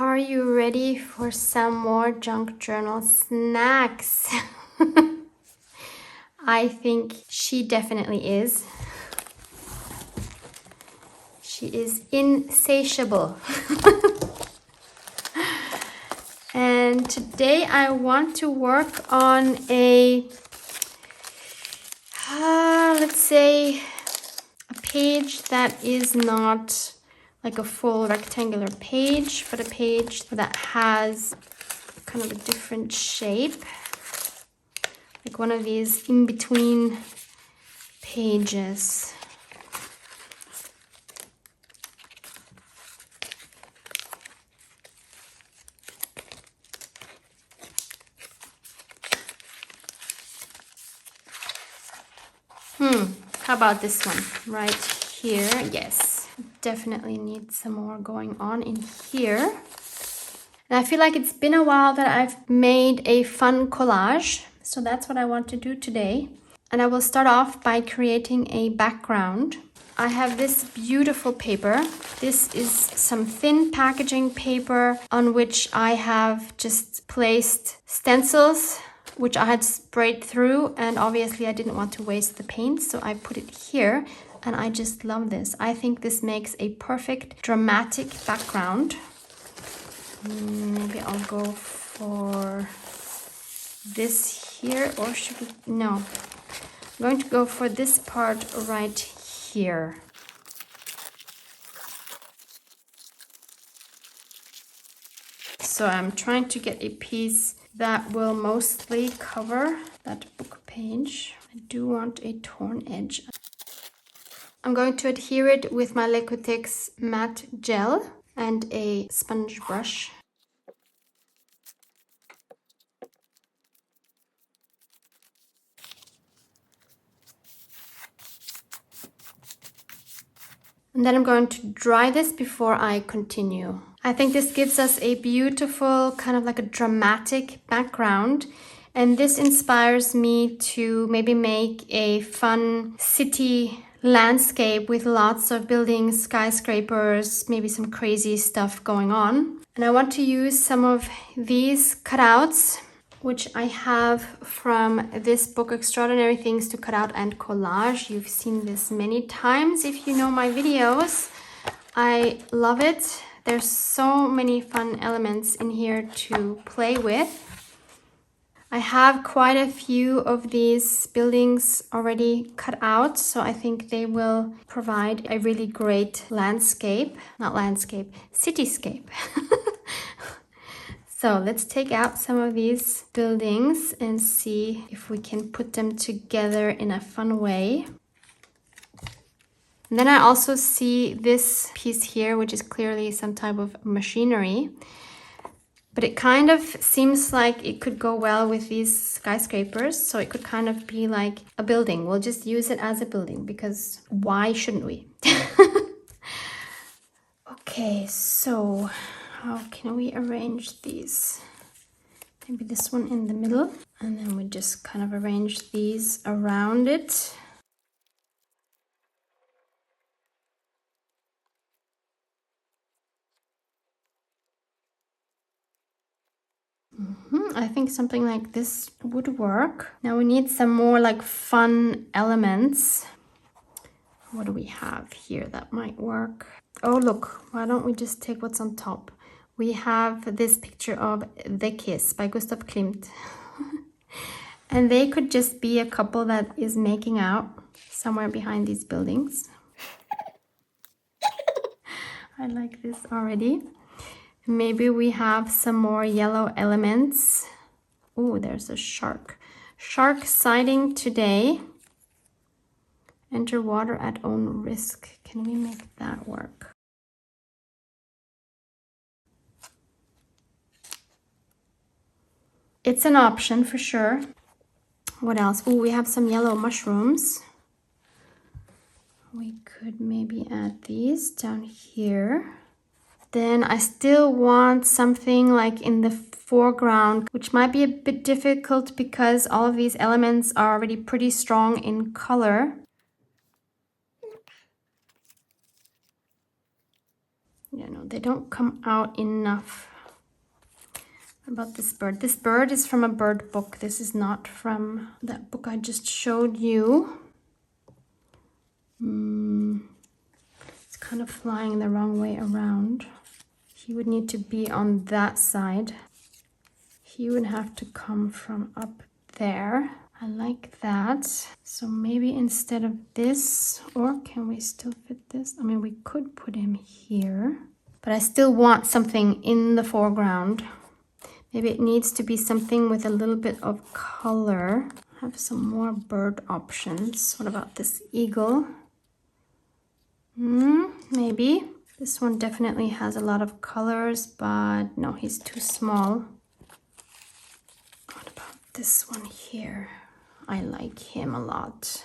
Are you ready for some more junk journal snacks? I think she definitely is. She is insatiable. And today I want to work on a, let's say, a page that is not like a full rectangular page, but a page that has kind of a different shape, like one of these in-between pages. How about this one right here? Yes, definitely need some more going on in here. And I feel like it's been a while that I've made a fun collage. So that's what I want to do today. And I will start off by creating a background. I have this beautiful paper. This is some thin packaging paper on which I have just placed stencils, which I had sprayed through, and obviously I didn't want to waste the paint, so I put it here, and I just love this. I think this makes a perfect dramatic background. Maybe I'll go for this here, or should we? No, I'm going to go for this part right here. So I'm trying to get a piece that will mostly cover that book page. I do want a torn edge. I'm going to adhere it with my Liquitex matte gel and a sponge brush. And then I'm going to dry this before I continue. I think this gives us a beautiful, kind of like a dramatic background. And this inspires me to maybe make a fun city landscape with lots of buildings, skyscrapers, maybe some crazy stuff going on. And I want to use some of these cutouts, which I have from this book, Extraordinary Things to Cut Out and Collage. You've seen this many times if you know my videos. I love it. There's so many fun elements in here to play with. I have quite a few of these buildings already cut out, so I think they will provide a really great landscape, not landscape, cityscape. So let's take out some of these buildings and see if we can put them together in a fun way. And then I also see this piece here, which is clearly some type of machinery. But it kind of seems like it could go well with these skyscrapers. So it could kind of be like a building. We'll just use it as a building because why shouldn't we? Okay, so how can we arrange these? Maybe this one in the middle. And then we just kind of arrange these around it. I think something like this would work. Now we need some more like fun elements. What do we have here that might work? Oh, look, why don't we just take what's on top? We have this picture of The Kiss by Gustav Klimt. And they could just be a couple that is making out somewhere behind these buildings. I like this already. Maybe we have some more yellow elements. Oh, there's a shark. Shark sighting today. Enter water at own risk. Can we make that work? It's an option for sure. What else? Oh, we have some yellow mushrooms. We could maybe add these down here. Then I still want something like in the foreground, which might be a bit difficult because all of these elements are already pretty strong in color. Yeah, no, they don't come out enough. about this bird? This bird is from a bird book. This is not from that book I just showed you. It's kind of flying the wrong way around. He would need to be on that side. He would have to come from up there. I like that. So maybe instead of this, or can we still fit this? I mean, we could put him here, but I still want something in the foreground. Maybe it needs to be something with a little bit of color. I have some more bird options. What about this eagle? Maybe. This one definitely has a lot of colors, but no, he's too small. What about this one here? I like him a lot.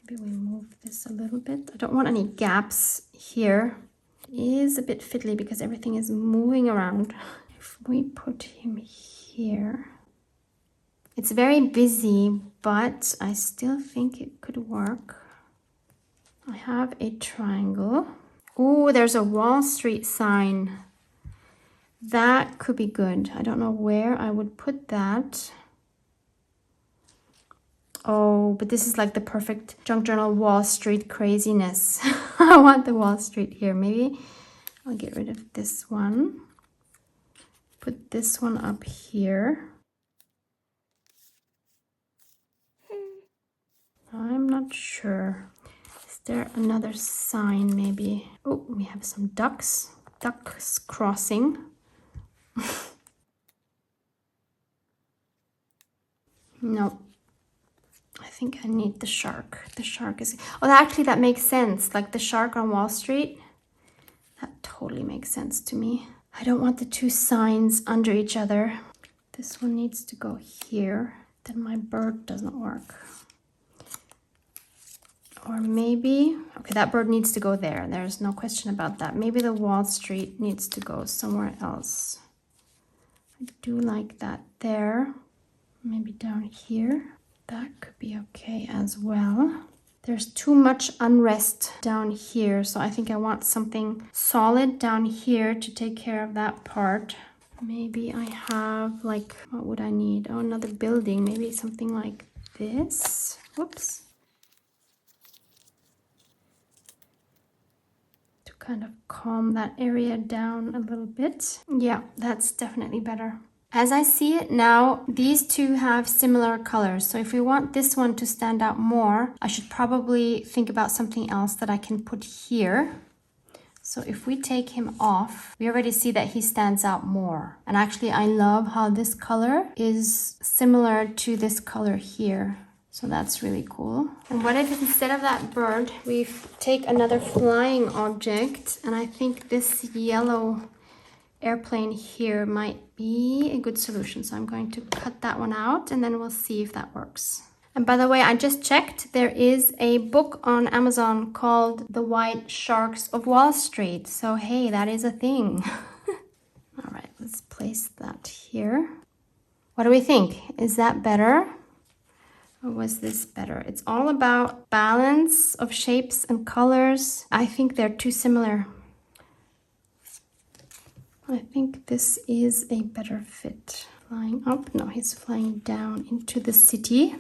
Maybe we move this a little bit. I don't want any gaps here. It is a bit fiddly because everything is moving around. If we put him here, it's very busy, but I still think it could work. I have a triangle. Oh, there's a Wall Street sign. That could be good. I don't know where I would put that. Oh, but this is like the perfect junk journal Wall Street craziness. I want the Wall Street here. Maybe I'll get rid of this one. Put this one up here. I'm not sure. Is there another sign maybe? Oh, we have some ducks. Ducks crossing. No. I think I need the shark. The shark is... Oh, actually, that makes sense. Like the shark on Wall Street. That totally makes sense to me. I don't want the two signs under each other. This one needs to go here. Then my bird doesn't work. Or maybe... Okay, that bird needs to go there. There's no question about that. Maybe the Wall Street needs to go somewhere else. I do like that there. Maybe down here. That could be okay as well. There's too much unrest down here, so I think I want something solid down here to take care of that part. Maybe I have like, what would I need? Oh, another building, maybe something like this. Whoops. To kind of calm that area down a little bit. Yeah, that's definitely better. As I see it now, these two have similar colors. So if we want this one to stand out more, I should probably think about something else that I can put here. So if we take him off, we already see that he stands out more. And actually, I love how this color is similar to this color here. So that's really cool. And what if instead of that bird, we take another flying object, and I think this yellow airplane here might be a good solution. So I'm going to cut that one out and then we'll see if that works. And by the way, I just checked, there is a book on Amazon called The White Sharks of Wall Street. So hey, that is a thing. All right, let's place that here. What do we think? Is that better? Or was this better? It's all about balance of shapes and colors. I think they're too similar. I think this is a better fit. Flying up? No, he's flying down into the city.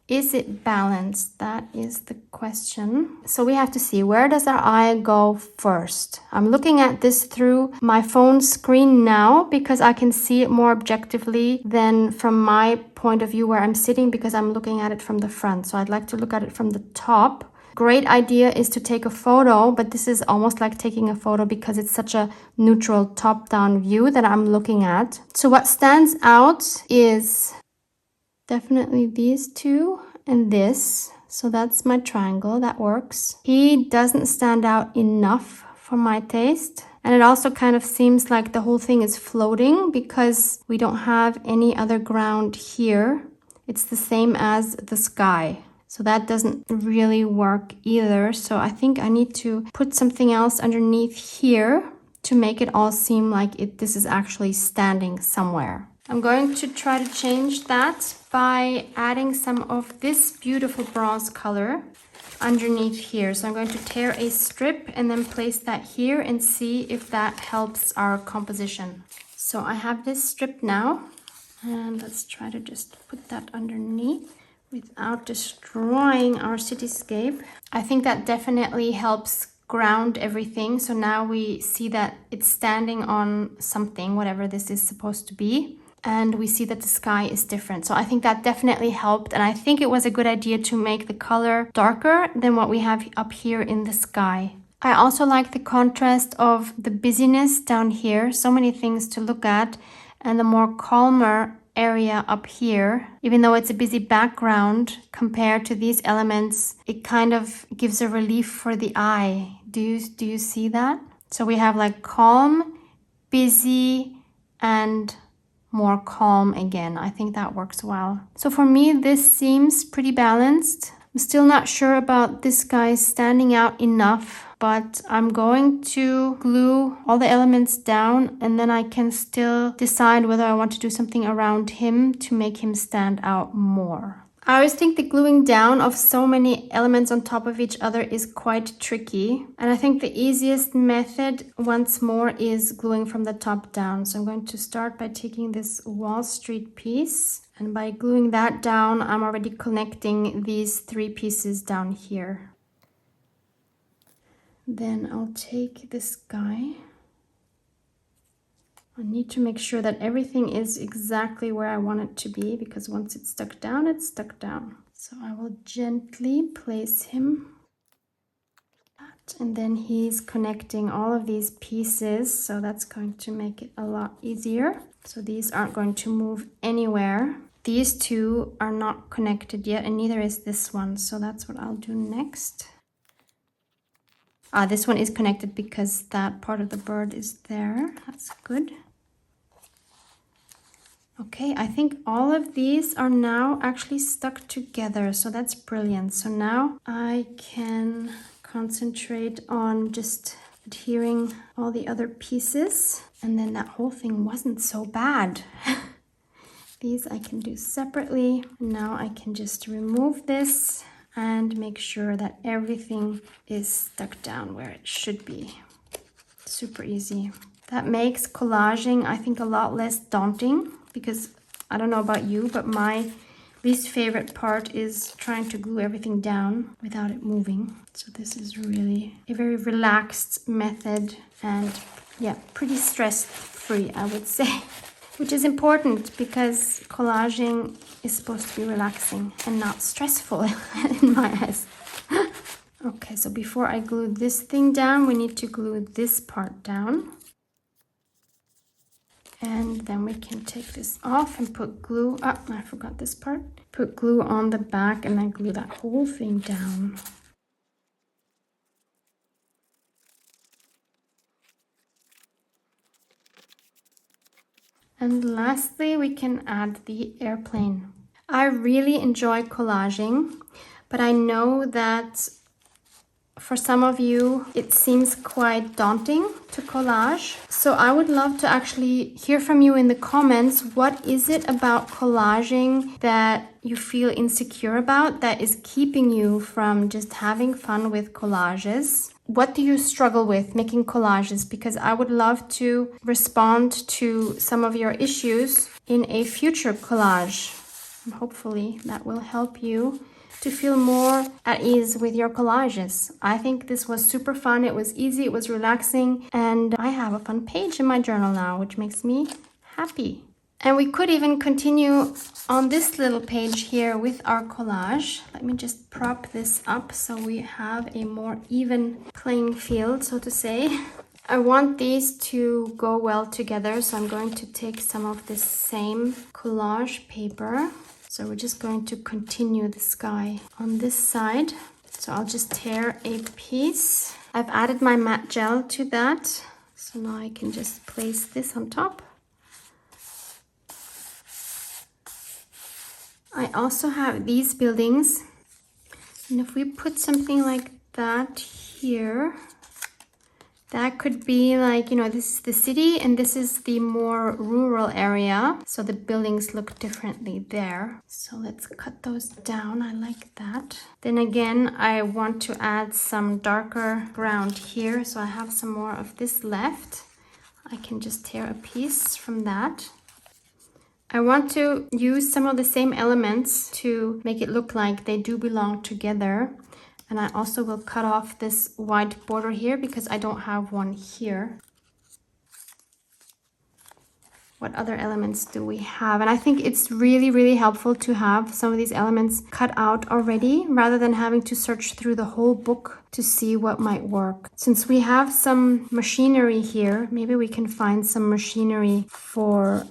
Is it balanced? That is the question. So we have to see, where does our eye go first? I'm looking at this through my phone screen now because I can see it more objectively than from my point of view where I'm sitting, because I'm looking at it from the front. So I'd like to look at it from the top. Great idea is to take a photo, but this is almost like taking a photo because it's such a neutral top-down view that I'm looking at. So what stands out is definitely these two and this. So that's my triangle, that works. He doesn't stand out enough for my taste. And it also kind of seems like the whole thing is floating because we don't have any other ground here. It's the same as the sky. So that doesn't really work either. So I think I need to put something else underneath here to make it all seem like this is actually standing somewhere. I'm going to try to change that by adding some of this beautiful bronze color. underneath here. So I'm going to tear a strip and then place that here and see if that helps our composition. So I have this strip now, and let's try to just put that underneath without destroying our cityscape. I think that definitely helps ground everything. So now we see that it's standing on something, whatever this is supposed to be. And we see that the sky is different. So I think that definitely helped. And I think it was a good idea to make the color darker than what we have up here in the sky. I also like the contrast of the busyness down here. So many things to look at. And the more calmer area up here, even though it's a busy background compared to these elements, it kind of gives a relief for the eye. Do you see that? So we have like calm, busy, and more calm again. I think that works well. So for me, this seems pretty balanced. I'm still not sure about this guy standing out enough, but I'm going to glue all the elements down, and then I can still decide whether I want to do something around him to make him stand out more. I always think the gluing down of so many elements on top of each other is quite tricky. And I think the easiest method, once more, is gluing from the top down. So I'm going to start by taking this Wall Street piece. And by gluing that down, I'm already connecting these 3 pieces down here. Then I'll take this guy. I need to make sure that everything is exactly where I want it to be, because once it's stuck down, it's stuck down. So I will gently place him. And then he's connecting all of these pieces, so that's going to make it a lot easier. So these aren't going to move anywhere. These 2 are not connected yet, and neither is this one. So that's what I'll do next. This one is connected because that part of the bird is there. That's good. Okay, I think all of these are now actually stuck together, so that's brilliant. So now I can concentrate on just adhering all the other pieces, and then that whole thing wasn't so bad. These I can do separately. Now I can just remove this and make sure that everything is stuck down where it should be. Super easy. That makes collaging, I think, a lot less daunting, because I don't know about you, but my least favorite part is trying to glue everything down without it moving. So this is really a very relaxed method, and yeah, pretty stress-free, I would say. Which is important, because collaging is supposed to be relaxing and not stressful in my eyes. Okay, so before I glue this thing down, we need to glue this part down. And then we can take this off and put glue, I forgot this part. Put glue on the back and then glue that whole thing down. And lastly, we can add the airplane. I really enjoy collaging, but I know that for some of you, it seems quite daunting to collage. So I would love to actually hear from you in the comments. What is it about collaging that you feel insecure about, that is keeping you from just having fun with collages? What do you struggle with making collages? Because I would love to respond to some of your issues in a future collage. And hopefully that will help you to feel more at ease with your collages. I think this was super fun. It was easy, it was relaxing, and I have a fun page in my journal now, which makes me happy. And we could even continue on this little page here with our collage. Let me just prop this up so we have a more even playing field, so to say. I want these to go well together, so I'm going to take some of this same collage paper. So we're just going to continue the sky on this side. So I'll just tear a piece. I've added my matte gel to that. So now I can just place this on top. I also have these buildings. And if we put something like that here, That could be like, you know, this is the city and this is the more rural area. So the buildings look differently there. So let's cut those down. I like that. Then again, I want to add some darker ground here. So I have some more of this left. I can just tear a piece from that. I want to use some of the same elements to make it look like they do belong together. And I also will cut off this white border here because I don't have one here. What other elements do we have? And I think it's really, really helpful to have some of these elements cut out already rather than having to search through the whole book to see what might work. Since we have some machinery here, maybe we can find some machinery for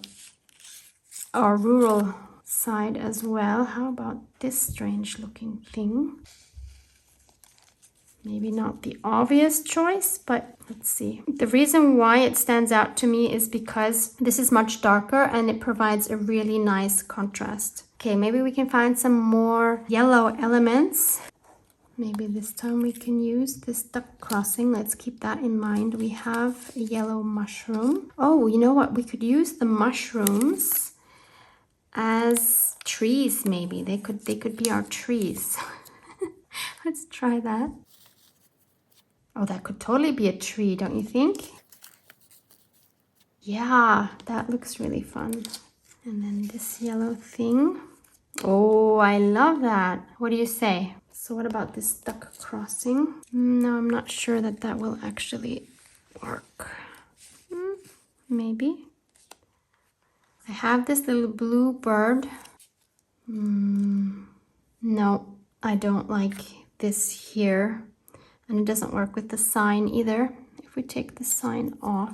our rural side as well. How about this strange looking thing? Maybe not the obvious choice, but let's see. The reason why it stands out to me is because this is much darker and it provides a really nice contrast. Okay, maybe we can find some more yellow elements. Maybe this time we can use this duck crossing. Let's keep that in mind. We have a yellow mushroom. Oh, you know what? We could use the mushrooms as trees maybe. They could be our trees. Let's try that. Oh, that could totally be a tree, don't you think? Yeah, that looks really fun. And then this yellow thing. Oh, I love that. What do you say? So what about this duck crossing? No, I'm not sure that that will actually work. Maybe. I have this little blue bird. No, I don't like this here. And it doesn't work with the sign either. If we take the sign off.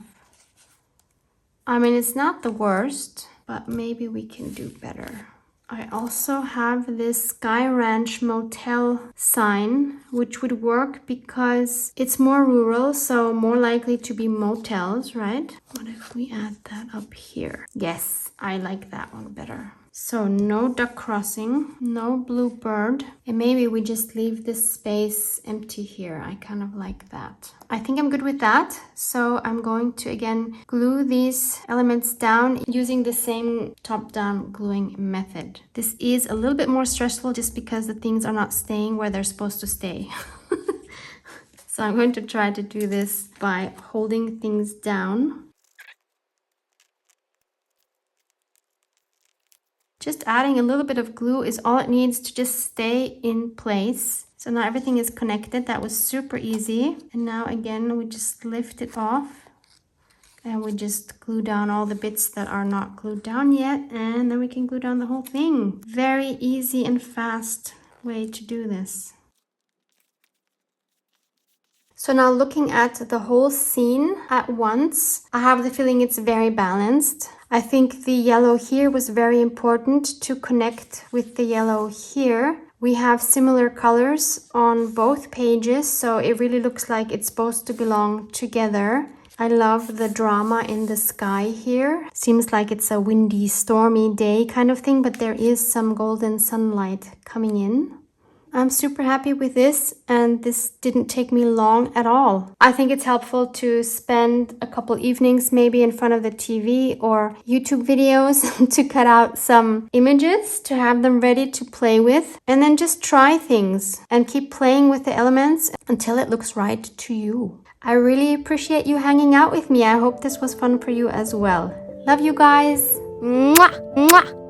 I mean, it's not the worst, but maybe we can do better. I also have this Sky Ranch Motel sign, which would work because it's more rural, so more likely to be motels, right? What if we add that up here? Yes, I like that one better. So no duck crossing, no blue bird, and maybe we just leave this space empty here. I kind of like that. I think I'm good with that. So I'm going to again glue these elements down using the same top-down gluing method. This is a little bit more stressful just because the things are not staying where they're supposed to stay. So I'm going to try to do this by holding things down. Just adding a little bit of glue is all it needs to just stay in place. So now everything is connected. That was super easy. And now again, we just lift it off and we just glue down all the bits that are not glued down yet. And then we can glue down the whole thing. Very easy and fast way to do this. So now looking at the whole scene at once, I have the feeling it's very balanced. I think the yellow here was very important to connect with the yellow here. We have similar colors on both pages, so it really looks like it's supposed to belong together. I love the drama in the sky here. Seems like it's a windy, stormy day kind of thing, but there is some golden sunlight coming in. I'm super happy with this, and this didn't take me long at all. I think it's helpful to spend a couple evenings maybe in front of the TV or YouTube videos to cut out some images to have them ready to play with, and then just try things and keep playing with the elements until it looks right to you. I really appreciate you hanging out with me. I hope this was fun for you as well. Love you guys. Mwah, mwah.